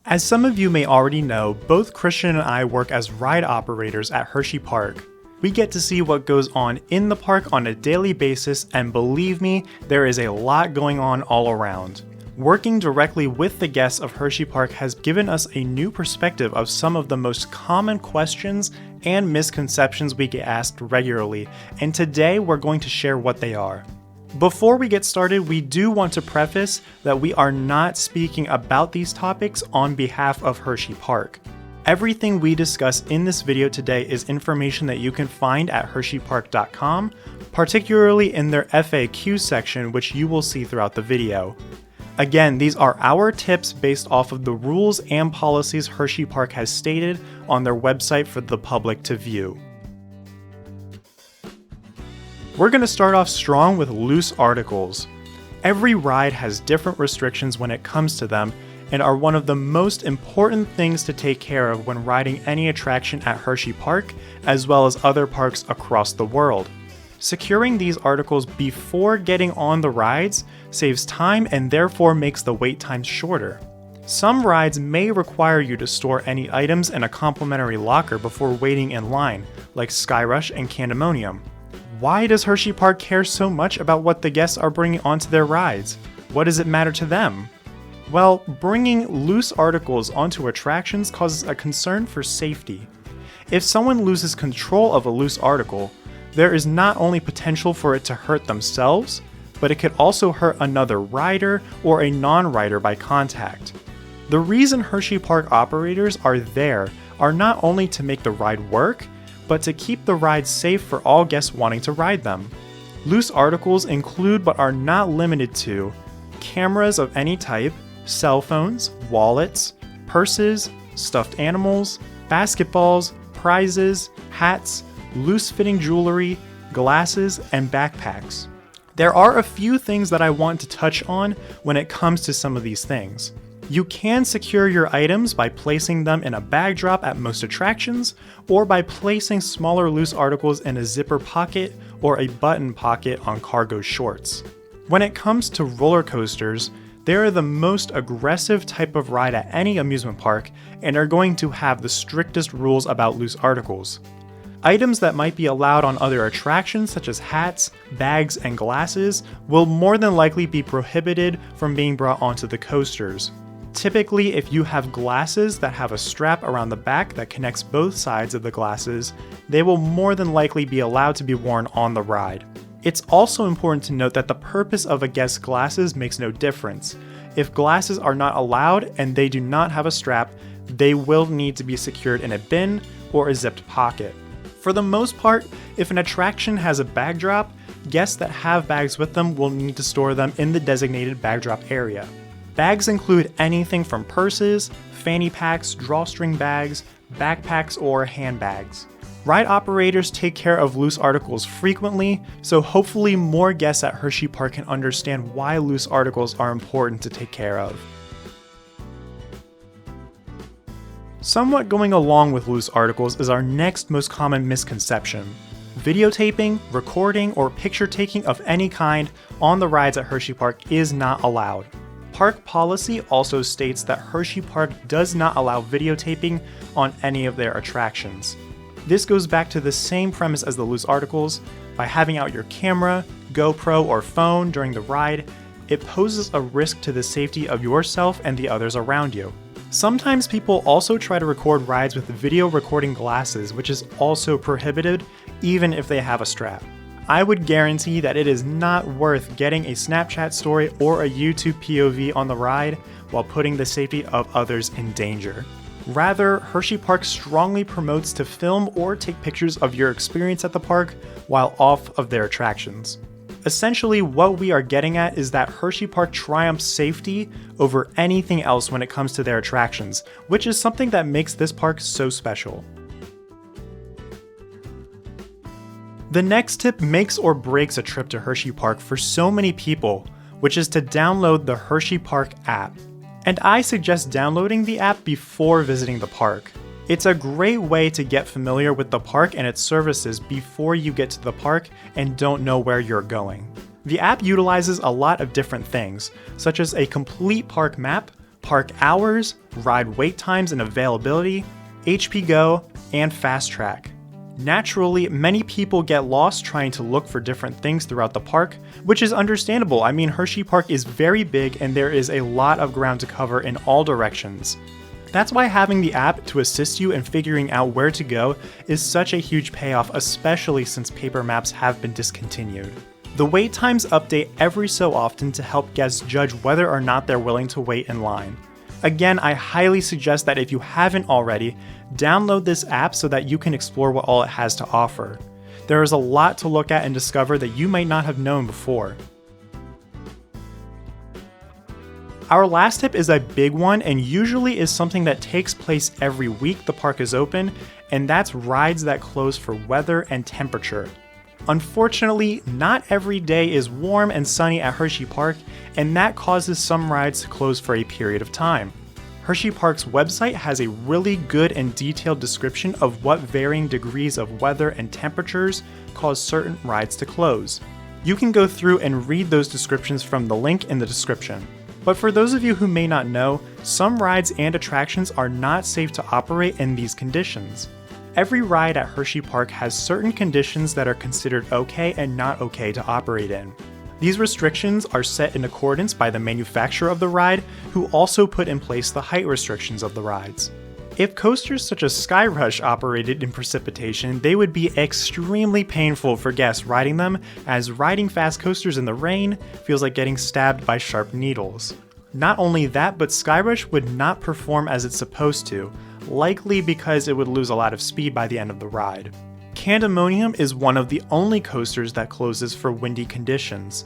As some of you may already know, both Christian and I work as ride operators at Hersheypark. We get to see what goes on in the park on a daily basis, and believe me, there is a lot going on all around. Working directly with the guests of Hersheypark has given us a new perspective of some of the most common questions and misconceptions we get asked regularly, and today we're going to share what they are. Before we get started, we do want to preface that we are not speaking about these topics on behalf of Hersheypark. Everything we discuss in this video today is information that you can find at Hersheypark.com, particularly in their FAQ section, which you will see throughout the video. Again, these are our tips based off of the rules and policies Hersheypark has stated on their website for the public to view. We're going to start off strong with loose articles. Every ride has different restrictions when it comes to them and are one of the most important things to take care of when riding any attraction at Hersheypark, as well as other parks across the world. Securing these articles before getting on the rides saves time and therefore makes the wait times shorter. Some rides may require you to store any items in a complimentary locker before waiting in line, like Skyrush and Candemonium. Why does Hersheypark care so much about what the guests are bringing onto their rides? What does it matter to them? Well, bringing loose articles onto attractions causes a concern for safety. If someone loses control of a loose article, there is not only potential for it to hurt themselves, but it could also hurt another rider or a non-rider by contact. The reason Hersheypark operators are there are not only to make the ride work, but to keep the ride safe for all guests wanting to ride them. Loose articles include but are not limited to cameras of any type, cell phones, wallets, purses, stuffed animals, basketballs, prizes, hats, loose-fitting jewelry, glasses, and backpacks. There are a few things that I want to touch on when it comes to some of these things. You can secure your items by placing them in a bag drop at most attractions, or by placing smaller loose articles in a zipper pocket or a button pocket on cargo shorts. When it comes to roller coasters, they are the most aggressive type of ride at any amusement park and are going to have the strictest rules about loose articles. Items that might be allowed on other attractions, such as hats, bags, and glasses, will more than likely be prohibited from being brought onto the coasters. Typically, if you have glasses that have a strap around the back that connects both sides of the glasses, they will more than likely be allowed to be worn on the ride. It's also important to note that the purpose of a guest's glasses makes no difference. If glasses are not allowed and they do not have a strap, they will need to be secured in a bin or a zipped pocket. For the most part, if an attraction has a bag drop, guests that have bags with them will need to store them in the designated bag drop area. Bags include anything from purses, fanny packs, drawstring bags, backpacks, or handbags. Ride operators take care of loose articles frequently, so hopefully more guests at Hersheypark can understand why loose articles are important to take care of. Somewhat going along with loose articles is our next most common misconception. Videotaping, recording, or picture taking of any kind on the rides at Hersheypark is not allowed. Park policy also states that Hersheypark does not allow videotaping on any of their attractions. This goes back to the same premise as the loose articles. By having out your camera, GoPro, or phone during the ride, it poses a risk to the safety of yourself and the others around you. Sometimes people also try to record rides with video recording glasses, which is also prohibited even if they have a strap. I would guarantee that it is not worth getting a Snapchat story or a YouTube POV on the ride while putting the safety of others in danger. Rather, Hersheypark strongly promotes to film or take pictures of your experience at the park while off of their attractions. Essentially, what we are getting at is that Hersheypark triumphs safety over anything else when it comes to their attractions, which is something that makes this park so special. The next tip makes or breaks a trip to Hersheypark for so many people, which is to download the Hersheypark app. And I suggest downloading the app before visiting the park. It's a great way to get familiar with the park and its services before you get to the park and don't know where you're going. The app utilizes a lot of different things, such as a complete park map, park hours, ride wait times and availability, HP Go, and Fast Track. Naturally, many people get lost trying to look for different things throughout the park, which is understandable. I mean, Hersheypark is very big and there is a lot of ground to cover in all directions. That's why having the app to assist you in figuring out where to go is such a huge payoff, especially since paper maps have been discontinued. The wait times update every so often to help guests judge whether or not they're willing to wait in line. Again, I highly suggest that if you haven't already, download this app so that you can explore what all it has to offer. There is a lot to look at and discover that you might not have known before. Our last tip is a big one and usually is something that takes place every week the park is open, and that's rides that close for weather and temperature. Unfortunately, not every day is warm and sunny at Hersheypark, and that causes some rides to close for a period of time. Hersheypark's website has a really good and detailed description of what varying degrees of weather and temperatures cause certain rides to close. You can go through and read those descriptions from the link in the description. But for those of you who may not know, some rides and attractions are not safe to operate in these conditions. Every ride at Hersheypark has certain conditions that are considered okay and not okay to operate in. These restrictions are set in accordance by the manufacturer of the ride, who also put in place the height restrictions of the rides. If coasters such as Sky Rush operated in precipitation, they would be extremely painful for guests riding them, as riding fast coasters in the rain feels like getting stabbed by sharp needles. Not only that, but Sky Rush would not perform as it's supposed to, likely because it would lose a lot of speed by the end of the ride. Candemonium is one of the only coasters that closes for windy conditions.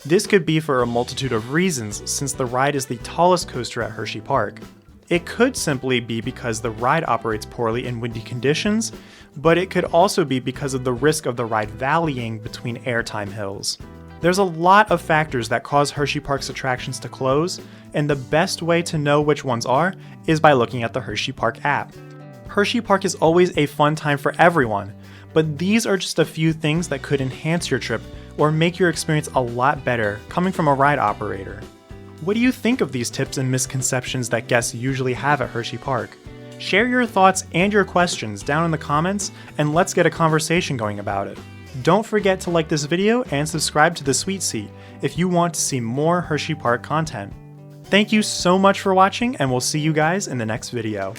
This could be for a multitude of reasons, since the ride is the tallest coaster at Hersheypark. It could simply be because the ride operates poorly in windy conditions, but it could also be because of the risk of the ride valleying between airtime hills. There's a lot of factors that cause Hersheypark's attractions to close, and the best way to know which ones are is by looking at the Hersheypark app. Hersheypark is always a fun time for everyone, but these are just a few things that could enhance your trip or make your experience a lot better coming from a ride operator. What do you think of these tips and misconceptions that guests usually have at Hersheypark? Share your thoughts and your questions down in the comments, and let's get a conversation going about it. Don't forget to like this video and subscribe to The Sweet Seat if you want to see more Hersheypark content. Thank you so much for watching, and we'll see you guys in the next video.